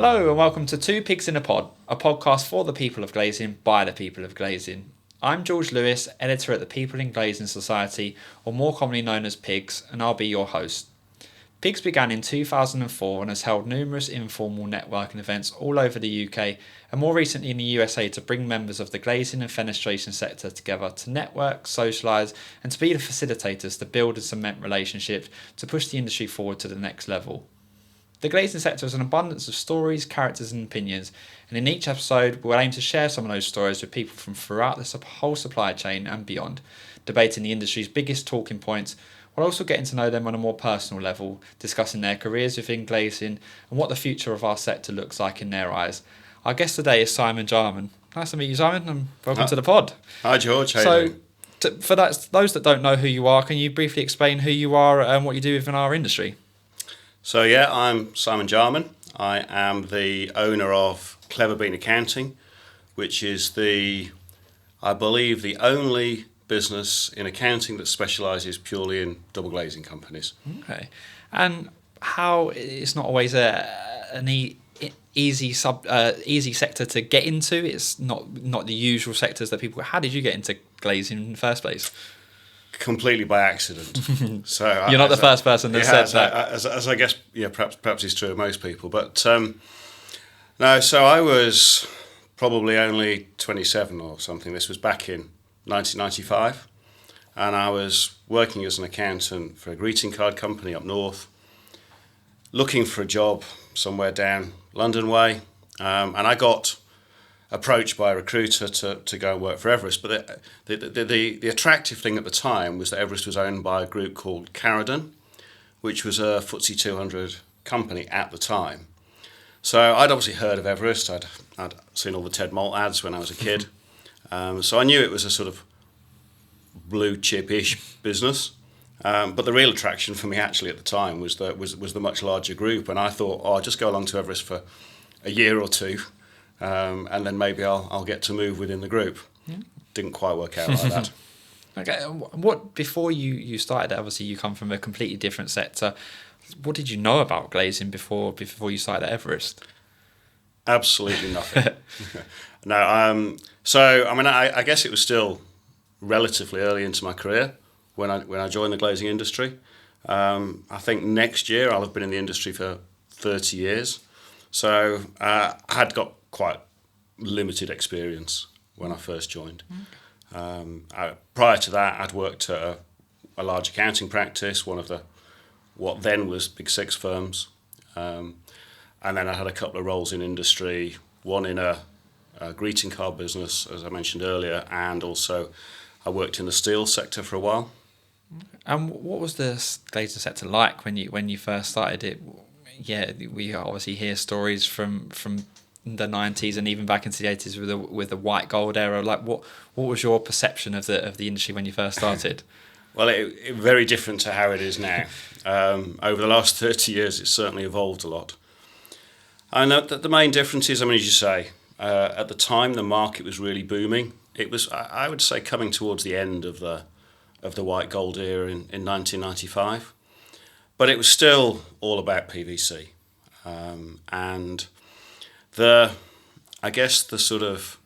Hello and welcome to Two Pigs in a Pod, a podcast for the people of glazing by the people of glazing. I'm George Lewis, editor at the People in Glazing Society, or more commonly known as PiGs, and I'll be your host. PiGs began in 2004 and has held numerous informal networking events all over the UK and more recently in the USA to bring members of the glazing and fenestration sector together to network, socialise and to be the facilitators to build and cement relationships to push the industry forward to the next level. The glazing sector has an abundance of stories, characters and opinions, and in each episode we'll aim to share some of those stories with people from throughout the whole supply chain and beyond, debating the industry's biggest talking points, while also getting to know them on a more personal level, discussing their careers within glazing and what the future of our sector looks like in their eyes. Our guest today is Simon Jarman. Nice to meet you, Simon, and welcome to the pod. Hi, George. How you doing? For those that don't know who you are, can you briefly explain who you are and what you do within our industry? So, I'm Simon Jarman. I am the owner of Clever Bean Accounting, which is I believe, the only business in accounting that specialises purely in double glazing companies. Okay. And how it's not always an easy sector to get into. It's not the usual sectors that people. How did you get into glazing in the first place? Completely by accident. So you're not the first person that said that. As I guess, perhaps is true of most people. But no. So I was probably only 27 or something. This was back in 1995, and I was working as an accountant for a greeting card company up north, looking for a job somewhere down London way, and I got approached by a recruiter to go and work for Everest. But the attractive thing at the time was that Everest was owned by a group called Karaoke, which was a FTSE 200 company at the time. So I'd obviously heard of Everest. I'd seen all the Ted Malt ads when I was a kid. So I knew it was a sort of blue chip-ish business. But the real attraction for me actually at the time was the much larger group. And I thought, I'll just go along to Everest for a year or two. And then maybe I'll get to move within the group. Yeah. Didn't quite work out like that. Okay, what before you started? Obviously, you come from a completely different sector. What did you know about glazing before you started at Everest? Absolutely nothing. No. So I guess it was still relatively early into my career when I joined the glazing industry. I think next year I'll have been in the industry for 30 years. So I had got quite limited experience when I first joined. Prior to that, I'd worked at a large accounting practice, one of what then was Big Six firms. And then I had a couple of roles in industry, one in a greeting card business, as I mentioned earlier, and also I worked in the steel sector for a while. And what was the glazing sector like when you first started it? Yeah, we obviously hear stories from the 90s and even back into the 80s with the white gold era. Like, what was your perception of the industry when you first started? Well, it very different to how it is now. Over the last 30 years, it's certainly evolved a lot. I know that the main difference is, as you say, at the time the market was really booming. It was, I would say, coming towards the end of the white gold era in 1995. But it was still all about PVC. And I guess the sort of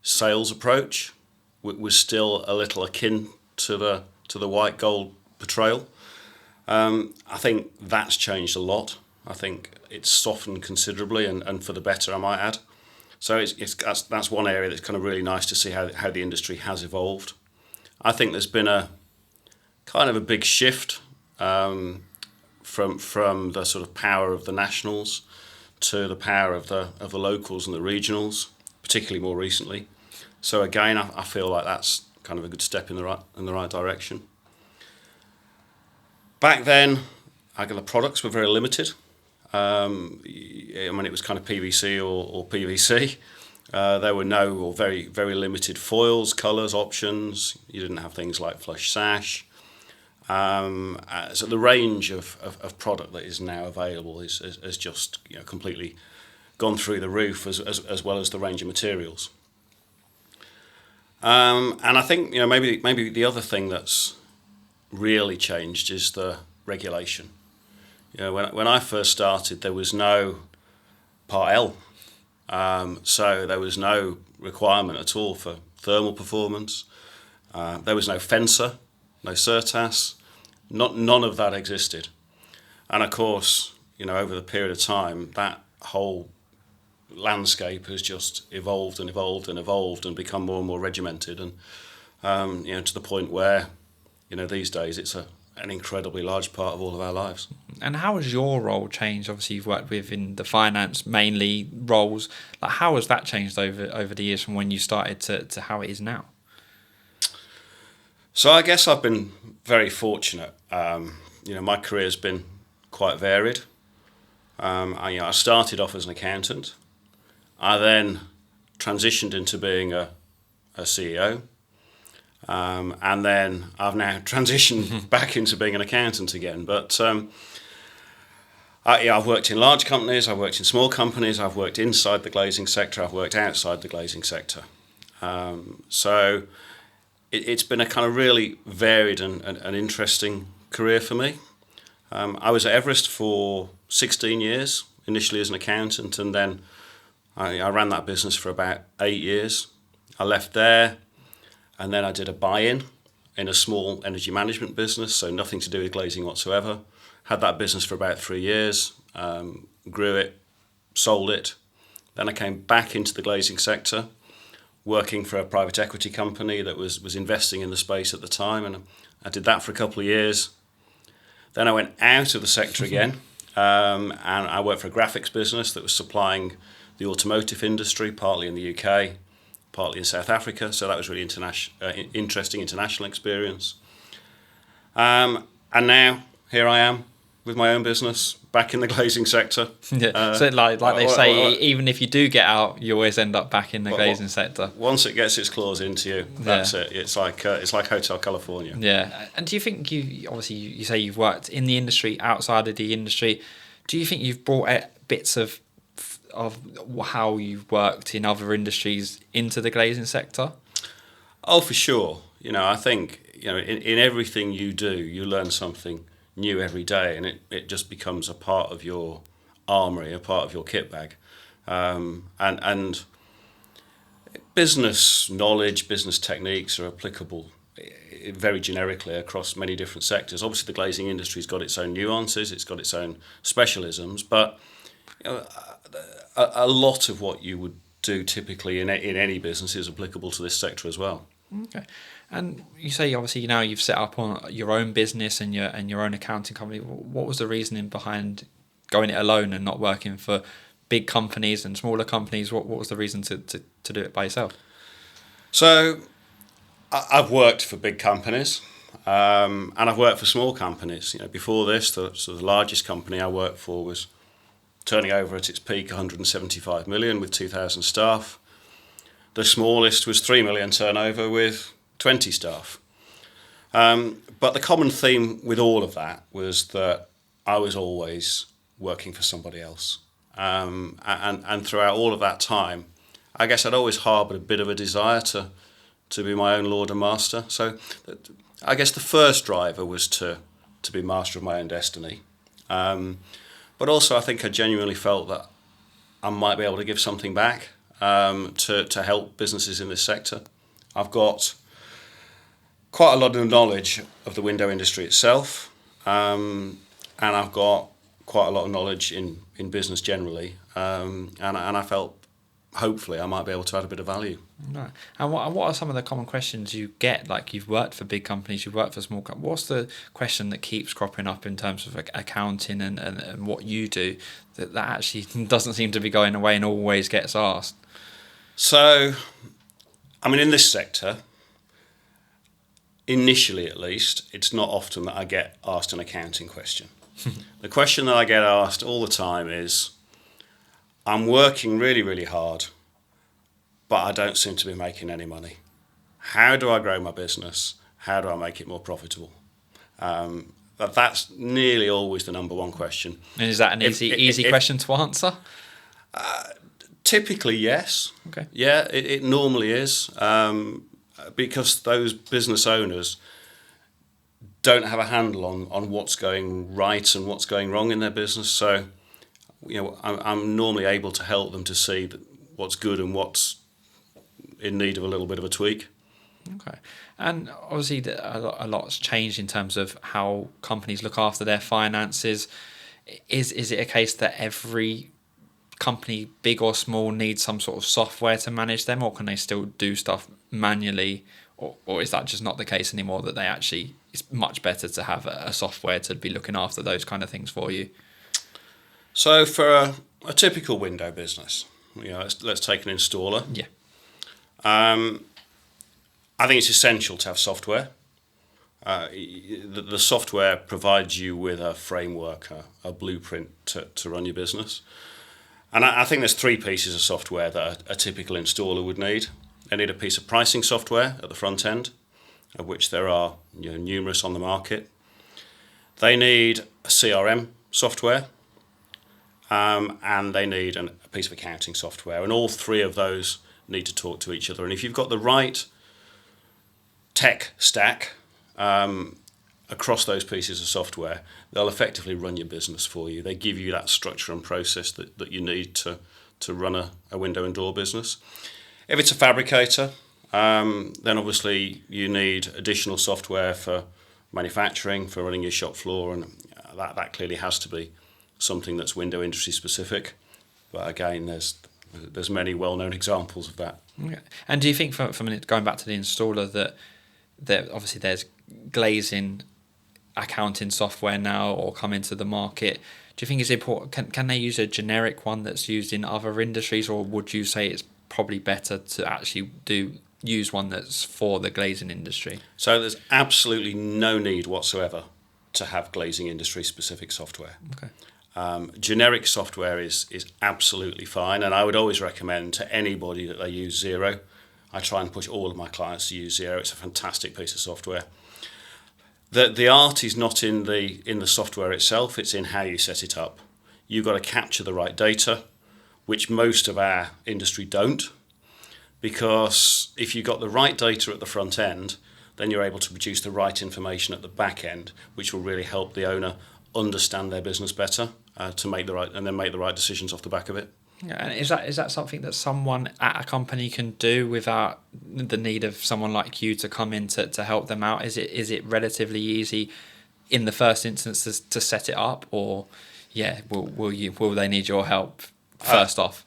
sales approach was still a little akin to the white gold portrayal. I think that's changed a lot. I think it's softened considerably and for the better, I might add. So that's one area that's kind of really nice to see how the industry has evolved. I think there's been a kind of a big shift from the sort of power of the nationals to the power of the locals and the regionals, particularly more recently. So again, I feel like that's kind of a good step in the right direction. Back then, the products were very limited. It was kind of PVC or PVC. There were no or very, very limited foils, colours, options. You didn't have things like flush sash. So the range of product that is now available is just completely gone through the roof, as well as the range of materials. And I think maybe the other thing that's really changed is the regulation. When I first started, there was no Part L. So there was no requirement at all for thermal performance. There was no fencer, no surtax. None of that existed. And of course, over the period of time, that whole landscape has just evolved and evolved and evolved and become more and more regimented, and to the point where these days it's an incredibly large part of all of our lives. And how has your role changed? Obviously, you've worked within the finance mainly roles. Like, how has that changed over the years from when you started to how it is now? So I guess I've been very fortunate. My career has been quite varied. I started off as an accountant. I then transitioned into being a CEO. And then I've now transitioned back into being an accountant again. But I've worked in large companies, I've worked in small companies, I've worked inside the glazing sector, I've worked outside the glazing sector. So it's been a kind of really varied and interesting career for me. I was at Everest for 16 years, initially as an accountant, and then I ran that business for about 8 years. I left there, and then I did a buy-in in a small energy management business, so nothing to do with glazing whatsoever. Had that business for about 3 years, grew it, sold it. Then I came back into the glazing sector, working for a private equity company that was investing in the space at the time, and I did that for a couple of years. Then I went out of the sector again, and I worked for a graphics business that was supplying the automotive industry, partly in the UK, partly in South Africa, so that was really interesting international experience. And now, here I am with my own business, back in the glazing sector. Yeah. So like they say, even if you do get out, you always end up back in the glazing sector. Once it gets its claws into you, that's it. It's like Hotel California. Yeah. And do you think you say you've worked in the industry, outside of the industry, do you think you've brought bits of how you've worked in other industries into the glazing sector? Oh, for sure. I think in everything you do, you learn something new every day, and it just becomes a part of your armoury, a part of your kit bag. And business knowledge, business techniques are applicable very generically across many different sectors. Obviously, the glazing industry's got its own nuances, it's got its own specialisms, but a lot of what you would do typically in any business is applicable to this sector as well. Okay. And you say obviously now you've set up on your own business and your own accounting company. What was the reasoning behind going it alone and not working for big companies and smaller companies? What was the reason to do it by yourself? So I've worked for big companies, and I've worked for small companies. Before this, the largest company I worked for was turning over at its peak 175 million with 2,000 staff. The smallest was 3 million turnover with 20 staff. But the common theme with all of that was that I was always working for somebody else. And throughout all of that time, I guess I'd always harboured a bit of a desire to be my own lord and master. So I guess the first driver was to be master of my own destiny. But also I think I genuinely felt that I might be able to give something back to help businesses in this sector. I've got quite a lot of knowledge of the window industry itself, and I've got quite a lot of knowledge in business generally, and I felt hopefully I might be able to add a bit of value. Right. And what are some of the common questions you get? Like, you've worked for big companies, you've worked for small companies. What's the question that keeps cropping up in terms of accounting and what you do that actually doesn't seem to be going away and always gets asked? So, I mean, in this sector, initially at least, it's not often that I get asked an accounting question. The question that I get asked all the time is, I'm working really, really hard, but I don't seem to be making any money. How do I grow my business? How do I make it more profitable? But that's nearly always the number one question. And is that an easy question to answer? Typically, yes. Okay. Yeah, it normally is, because those business owners don't have a handle on what's going right and what's going wrong in their business. So I'm normally able to help them to see what's good and what's in need of a little bit of a tweak. Okay. And obviously a lot's changed in terms of how companies look after their finances. Is it a case that every company, big or small, needs some sort of software to manage them, or can they still do stuff manually, or is that just not the case anymore, that they actually, it's much better to have a software to be looking after those kind of things for you? So for a typical window business, let's take an installer. Yeah. I think it's essential to have software. The software provides you with a framework, a blueprint to run your business. And I think there's three pieces of software that a typical installer would need. They need a piece of pricing software at the front end, of which there are numerous on the market. They need a CRM software, and they need a piece of accounting software. And all three of those need to talk to each other. And if you've got the right tech stack across those pieces of software, they'll effectively run your business for you. They give you that structure and process that you need to run a window and door business. If it's a fabricator, then obviously you need additional software for manufacturing, for running your shop floor, and that clearly has to be something that's window industry specific. But again, there's many well-known examples of that. Okay. And do you think, from going back to the installer, that obviously there's glazing accounting software now or come into the market? Do you think it's important? Can they use a generic one that's used in other industries, or would you say it's probably better to actually use one that's for the glazing industry? So there's absolutely no need whatsoever to have glazing industry specific software. Okay. Generic software is absolutely fine, and I would always recommend to anybody that they use Xero. I try and push all of my clients to use Xero. It's a fantastic piece of software. The art is not in the software itself, it's in how you set it up. You've got to capture the right data, which most of our industry don't, because if you've got the right data at the front end, then you're able to produce the right information at the back end, which will really help the owner understand their business better to make the right decisions off the back of it. Yeah, and is that something that someone at a company can do without the need of someone like you to come in to help them out? Is it relatively easy in the first instance to set it up, or will they need your help first off?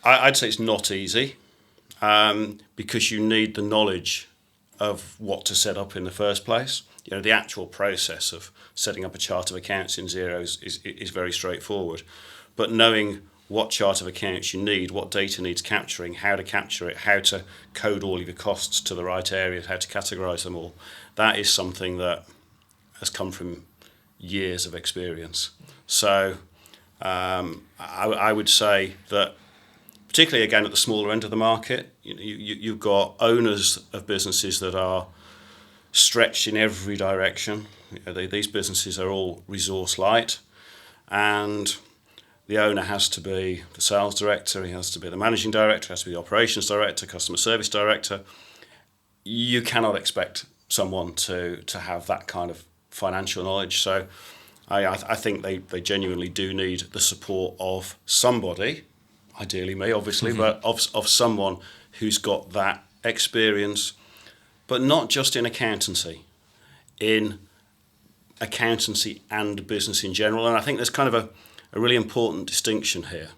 I'd say it's not easy, because you need the knowledge of what to set up in the first place. The actual process of setting up a chart of accounts in Xero is very straightforward, but knowing what chart of accounts you need, what data needs capturing, how to capture it, how to code all of your costs to the right areas, how to categorise them all, that is something that has come from years of experience. So I would say that, particularly again at the smaller end of the market, you've got owners of businesses that are stretched in every direction. These businesses are all resource light, and the owner has to be the sales director, he has to be the managing director, has to be the operations director, customer service director. You cannot expect someone to have that kind of financial knowledge. So I think they genuinely do need the support of somebody, ideally me, obviously, but of someone who's got that experience, but not just in accountancy, in accountancy and business in general. And I think there's kind of a really important distinction here.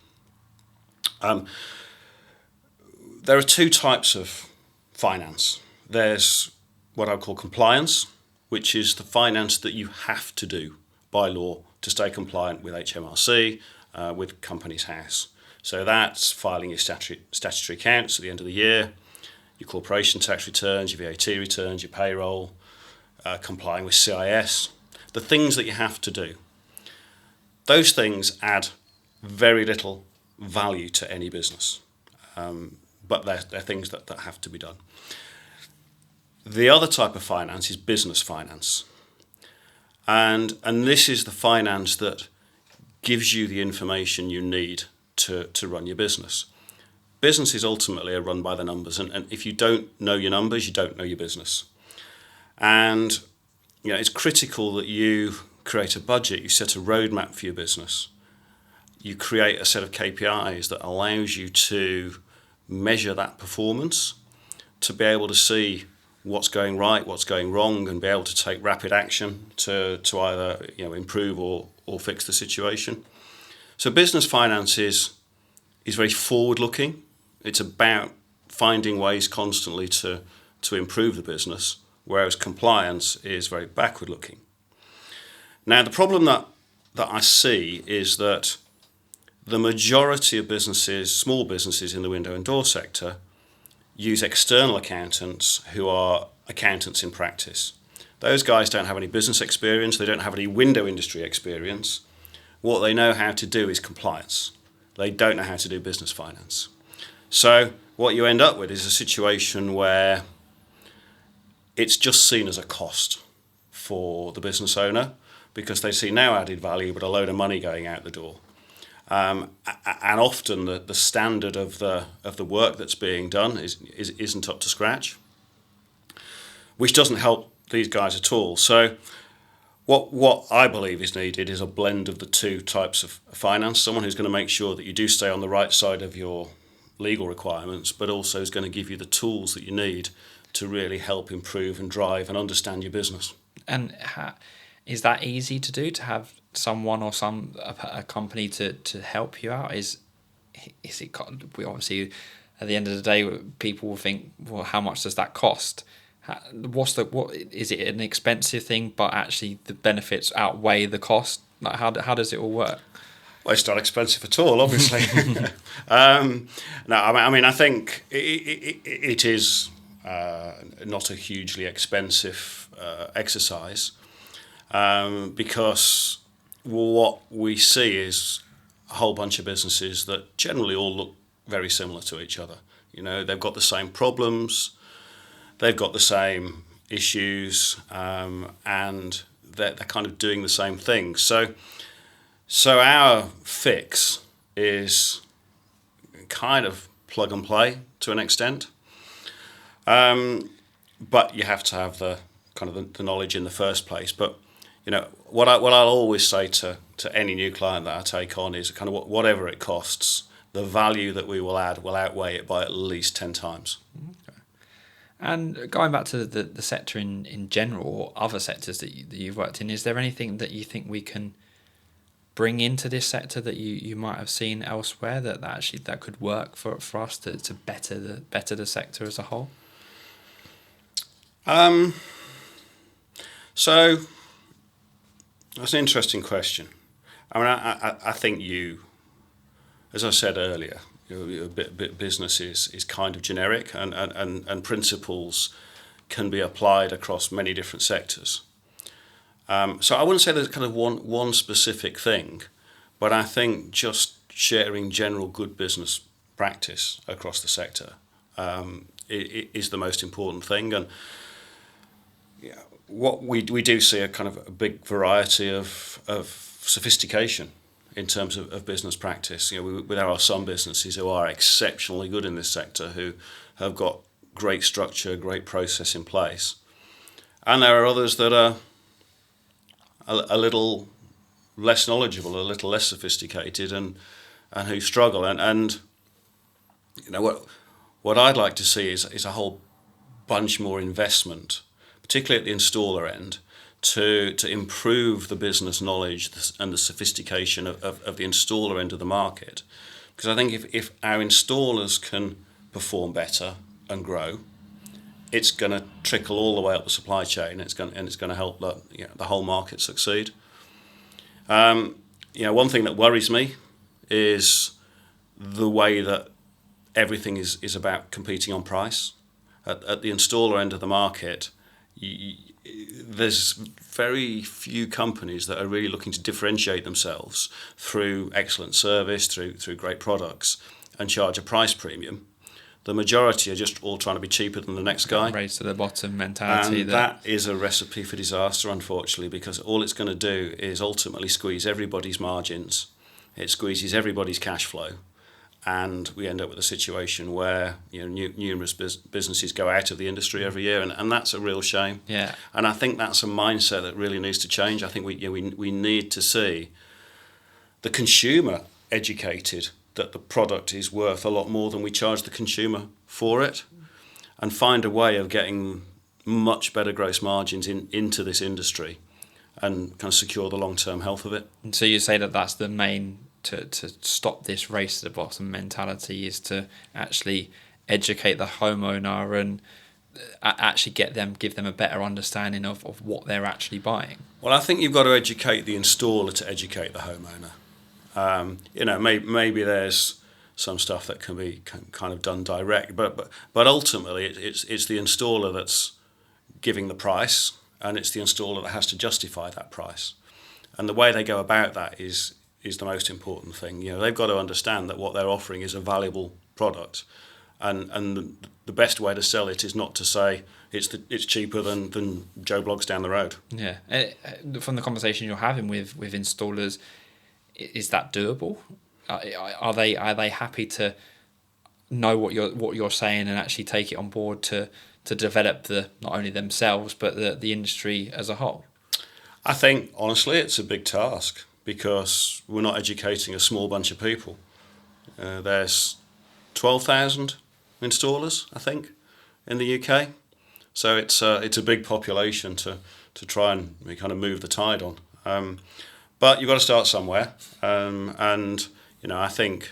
There are two types of finance. There's what I call compliance, which is the finance that you have to do by law to stay compliant with HMRC, with Companies House. So that's filing your statutory accounts at the end of the year, your corporation tax returns, your VAT returns, your payroll, complying with CIS, the things that you have to do. Those things add very little value to any business, but they're things that have to be done. The other type of finance is business finance. And this is the finance that gives you the information you need to run your business. Businesses ultimately are run by the numbers, and if you don't know your numbers, you don't know your business. And it's critical that you create a budget, you set a roadmap for your business. you create a set of KPIs that allows you to measure that performance, to be able to see what's going right, what's going wrong, and be able to take rapid action to either improve or fix the situation. So business finance is very forward-looking. It's about finding ways constantly to improve the business, whereas compliance is very backward-looking. Now, the problem that I see is that the majority of businesses, small businesses in the window and door sector, use external accountants who are accountants in practice. Those guys don't have any business experience, they don't have any window industry experience. What they know how to do is compliance. They don't know how to do business finance. So what you end up with is a situation where it's just seen as a cost for the business owner because they see no added value but a load of money going out the door. And often the standard of the work that's being done isn't up to scratch, which doesn't help these guys at all. So what I believe is needed is a blend of the two types of finance. Someone who's going to make sure that you do stay on the right side of your legal requirements, but also is going to give you the tools that you need to really help improve and drive and understand your business. And is that easy to do, to have someone or a company to help you out? Is it? We obviously, at the end of the day, people will think, well, how much does that cost? What is it an expensive thing, but actually the benefits outweigh the cost? Like how does it all work? Well, it's not expensive at all, obviously. No, I mean, I think it is not a hugely expensive exercise because what we see is a whole bunch of businesses that generally all look very similar to each other. They've got the same problems, they've got the same issues, and they're kind of doing the same things. So our fix is kind of plug and play to an extent, but you have to have the kind of the knowledge in the first place. But what I'll always say to any new client that I take on is kind of whatever it costs, the value that we will add will outweigh it by at least 10 times. Okay. And going back to the sector in general, or other sectors that you've worked in, is there anything that you think we can bring into this sector that you might have seen elsewhere that actually that could work for us to better the sector as a whole? So that's an interesting question. I mean, I think as I said earlier, business is kind of generic, and principles can be applied across many different sectors. So I wouldn't say there's kind of one specific thing, but I think just sharing general good business practice across the sector is the most important thing. And what we do see a kind of a big variety of sophistication in terms of business practice. There are some businesses who are exceptionally good in this sector, who have got great structure, great process in place, and there are others that are a little less knowledgeable, a little less sophisticated, and who struggle. And what I'd like to see is a whole bunch more investment, particularly at the installer end, to improve the business knowledge and the sophistication of the installer end of the market. Because I think if our installers can perform better and grow, it's going to trickle all the way up the supply chain. It's going to help the whole market succeed. One thing that worries me is the way that everything is about competing on price. At the installer end of the market, there's very few companies that are really looking to differentiate themselves through excellent service, through great products, and charge a price premium. The majority are just all trying to be cheaper than the next guy. Race to the bottom mentality. And that is a recipe for disaster, unfortunately, because all it's going to do is ultimately squeeze everybody's margins. It squeezes everybody's cash flow. And we end up with a situation where numerous businesses go out of the industry every year, and that's a real shame. Yeah. And I think that's a mindset that really needs to change. I think we need to see the consumer educated that the product is worth a lot more than we charge the consumer for it, and find a way of getting much better gross margins into this industry and kind of secure the long-term health of it. And so you say that that's the main, to stop this race to the bottom mentality, is to actually educate the homeowner and actually give them a better understanding of what they're actually buying. Well, I think you've got to educate the installer to educate the homeowner. Maybe there's some stuff that can be kind of done direct, but ultimately it's the installer that's giving the price, and it's the installer that has to justify that price. And the way they go about that is the most important thing. They've got to understand that what they're offering is a valuable product, and the best way to sell it is not to say it's cheaper than Joe Bloggs down the road. Yeah. From the conversation you're having with installers, is that doable? Are they happy to know what you're saying and actually take it on board to develop not only themselves but the industry as a whole? I think honestly it's a big task, because we're not educating a small bunch of people. There's 12,000 installers, I think, in the UK. So it's a big population to try and kind of move the tide on. But you've got to start somewhere, and I think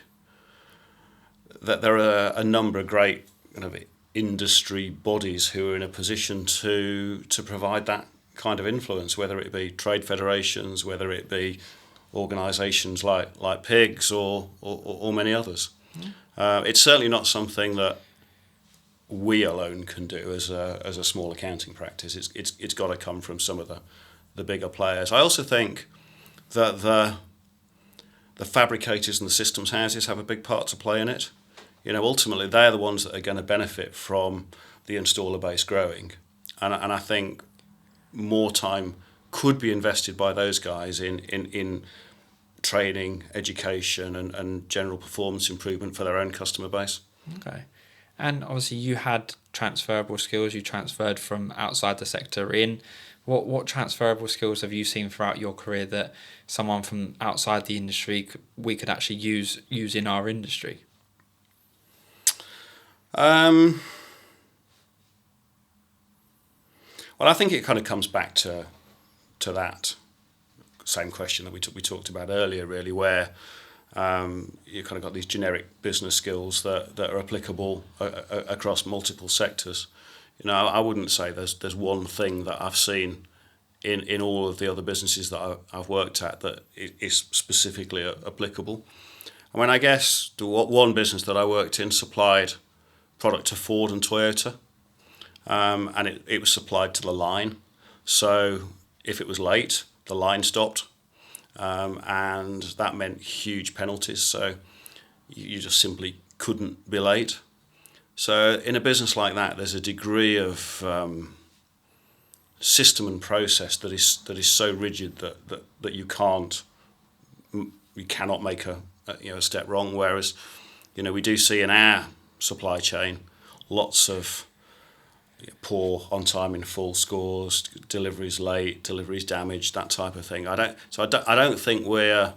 that there are a number of great kind of industry bodies who are in a position to provide that kind of influence, whether it be trade federations, whether it be organisations like PiGs or many others. It's certainly not something that we alone can do as a small accounting practice. It's got to come from some of the bigger players. I also think that the fabricators and the systems houses have a big part to play in it. Ultimately they're the ones that are going to benefit from the installer base growing, and I think more time could be invested by those guys in training, education, and general performance improvement for their own customer base. Okay. And obviously you had transferable skills, you transferred from outside the sector in. What transferable skills have you seen throughout your career that someone from outside the industry we could actually use in our industry? Well, I think it kind of comes back to that same question that we talked about earlier, really, where you kind of got these generic business skills that are applicable across multiple sectors. I wouldn't say there's one thing that I've seen in all of the other businesses that I've worked at that is specifically applicable. I mean, I guess one business that I worked in supplied product to Ford and Toyota, and it was supplied to the line. So if it was late, the line stopped, and that meant huge penalties. So you just simply couldn't be late. So in a business like that, there's a degree of system and process that is so rigid that you cannot make a step wrong. Whereas we do see in our supply chain lots of poor on time in full scores, deliveries late, deliveries damaged, that type of thing. I don't think we're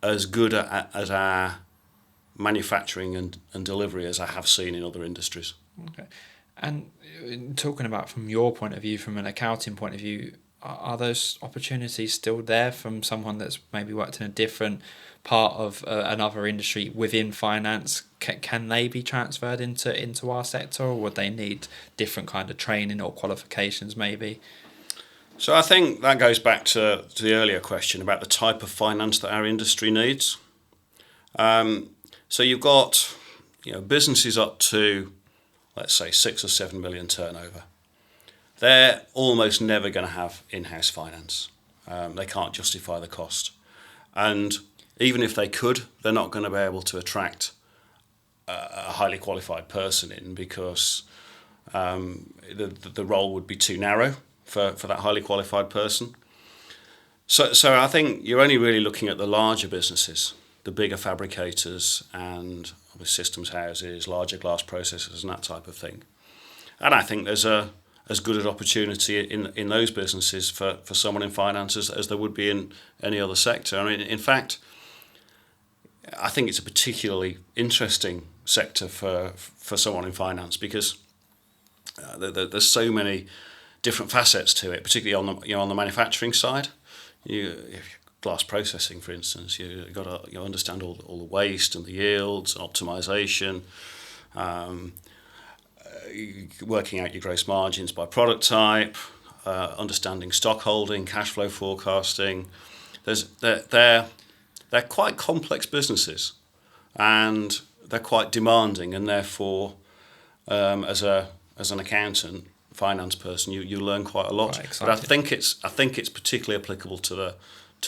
as good as our manufacturing and delivery as I have seen in other industries. Okay. And talking about from your point of view, from an accounting point of view, are those opportunities still there from someone that's maybe worked in a different part of another industry within finance? Can they be transferred into our sector, or would they need different kind of training or qualifications maybe? So I think that goes back to the earlier question about the type of finance that our industry needs. So you've got businesses up to, let's say, 6 or 7 million turnover. They're almost never going to have in-house finance. They can't justify the cost. And even if they could, they're not going to be able to attract a highly qualified person in, because the role would be too narrow for that highly qualified person. So I think you're only really looking at the larger businesses, the bigger fabricators and systems houses, larger glass processors and that type of thing. And I think there's as good an opportunity in those businesses for someone in finance as there would be in any other sector. I mean, in fact, I think it's a particularly interesting sector for someone in finance because there's so many different facets to it, particularly on the manufacturing side. Glass processing, for instance, you've got to understand all the waste and the yields, optimization, working out your gross margins by product type, understanding stock holding, cash flow forecasting. They're quite complex businesses, and they're quite demanding, and therefore, as an accountant, finance person, you learn quite a lot. But I think it's particularly applicable to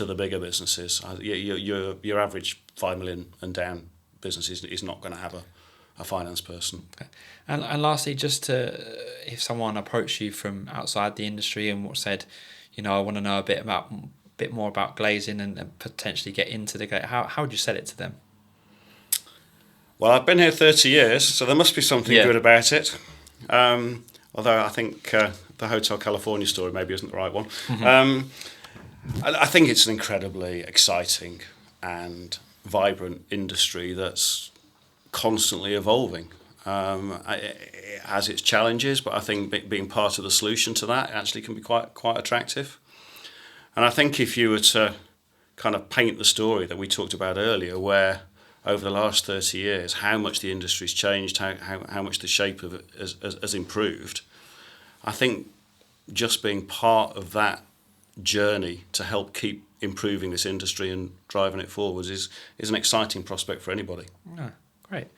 the bigger businesses. Your average 5 million and down business is not going to have a finance person. Okay. And lastly, if someone approached you from outside the industry and said, I want to know a bit more about glazing and potentially get into the glaze, how would you sell it to them? Well, I've been here 30 years, so there must be something good about it. Although I think the Hotel California story maybe isn't the right one. Mm-hmm. I think it's an incredibly exciting and vibrant industry that's constantly evolving. It has its challenges, but I think being part of the solution to that actually can be quite attractive. And I think if you were to kind of paint the story that we talked about earlier, where over the last 30 years, how much the industry's changed, how much the shape of it has improved, I think just being part of that journey to help keep improving this industry and driving it forwards is an exciting prospect for anybody. Oh, great.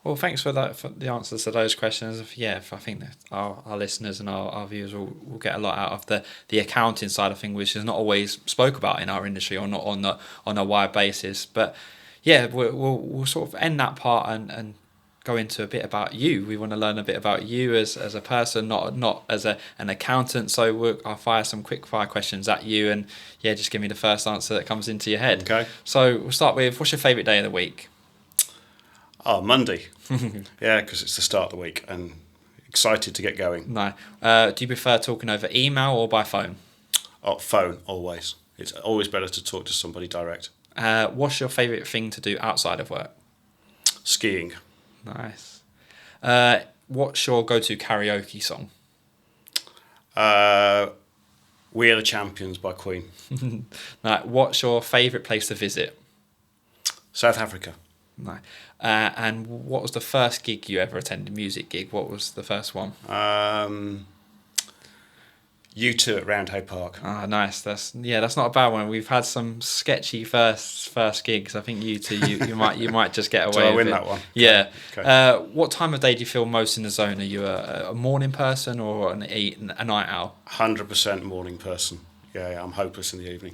Well, thanks for the answers to those questions. I think that our listeners and our viewers will get a lot out of the accounting side of things, which is not always spoke about in our industry or not on a wide basis. But we'll sort of end that part and go into a bit about you. We want to learn a bit about you as a person, not as an accountant. So I'll fire some quick fire questions at you, and just give me the first answer that comes into your head. Okay. So we'll start with, what's your favourite day of the week? Oh, Monday. Yeah, because it's the start of the week and excited to get going. No. Do you prefer talking over email or by phone? Oh, phone, always. It's always better to talk to somebody direct. What's your favourite thing to do outside of work? Skiing. Nice. What's your go-to karaoke song? We Are the Champions by Queen. What's your favourite place to visit? South Africa. No. And what was the first gig you ever attended, music gig? What was the first one? U2 at Roundhay Park. Ah, nice. That's not a bad one. We've had some sketchy first gigs. I think U2, you might just get away. Do I with win it. that one? Yeah. Okay. What time of day do you feel most in the zone? Are you a morning person or a night owl? 100% morning person. Yeah, I'm hopeless in the evening.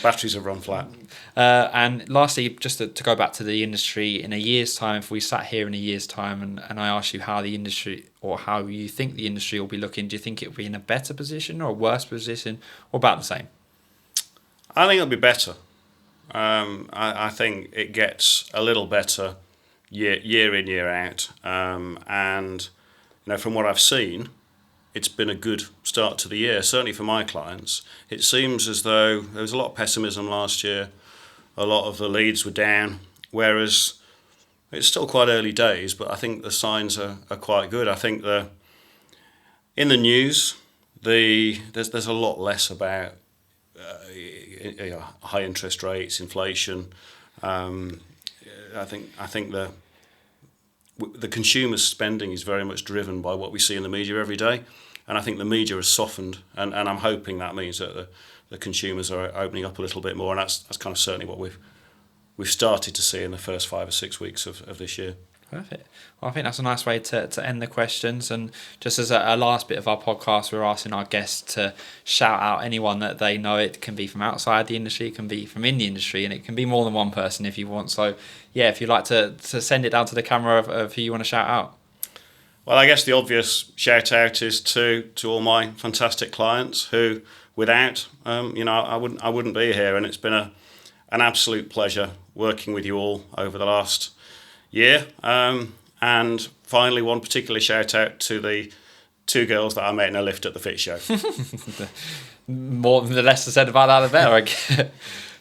Batteries have run flat. And lastly, just to go back to the industry, in a year's time, if we sat here in a year's time and I asked you how the industry or how you think the industry will be looking, do you think it will be in a better position or a worse position or about the same? I think it'll be better. I think it gets a little better year in, year out. And from what I've seen, it's been a good start to the year, certainly for my clients. It seems as though there was a lot of pessimism last year. A lot of the leads were down, whereas it's still quite early days, but I think the signs are quite good. I think in the news, there's a lot less about high interest rates, inflation. I think the consumer spending is very much driven by what we see in the media every day, and I think the media has softened, and I'm hoping that means that the consumers are opening up a little bit more, and that's kind of certainly what we've started to see in the first 5 or 6 weeks of this year. Perfect. Well, I think that's a nice way to end the questions. And just as a last bit of our podcast, we're asking our guests to shout out anyone that they know. It can be from outside the industry, it can be from in the industry, and it can be more than one person if you want. So, if you'd like to send it down to the camera of who you want to shout out. Well, I guess the obvious shout out is to all my fantastic clients who, without, I wouldn't be here, and it's been an absolute pleasure working with you all over the last year. And finally, one particular shout out to the 2 girls that I met in a lift at the Fit Show. The less said about that, the better.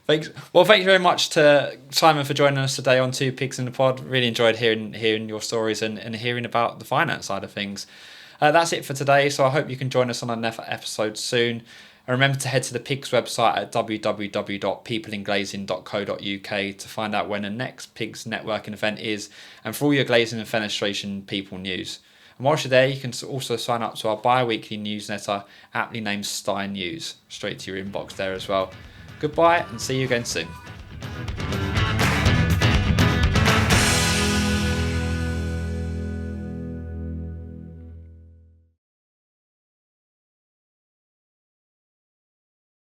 Thanks. Well, thank you very much to Simon for joining us today on Two Pigs in the Pod. Really enjoyed hearing your stories and hearing about the finance side of things. That's it for today, so I hope you can join us on another episode soon. And remember to head to the PIGs website at www.peopleinglazing.co.uk to find out when the next PIGs networking event is, and for all your glazing and fenestration people news. And whilst you're there, you can also sign up to our bi-weekly newsletter, aptly named Stein News, straight to your inbox there as well. Goodbye and see you again soon.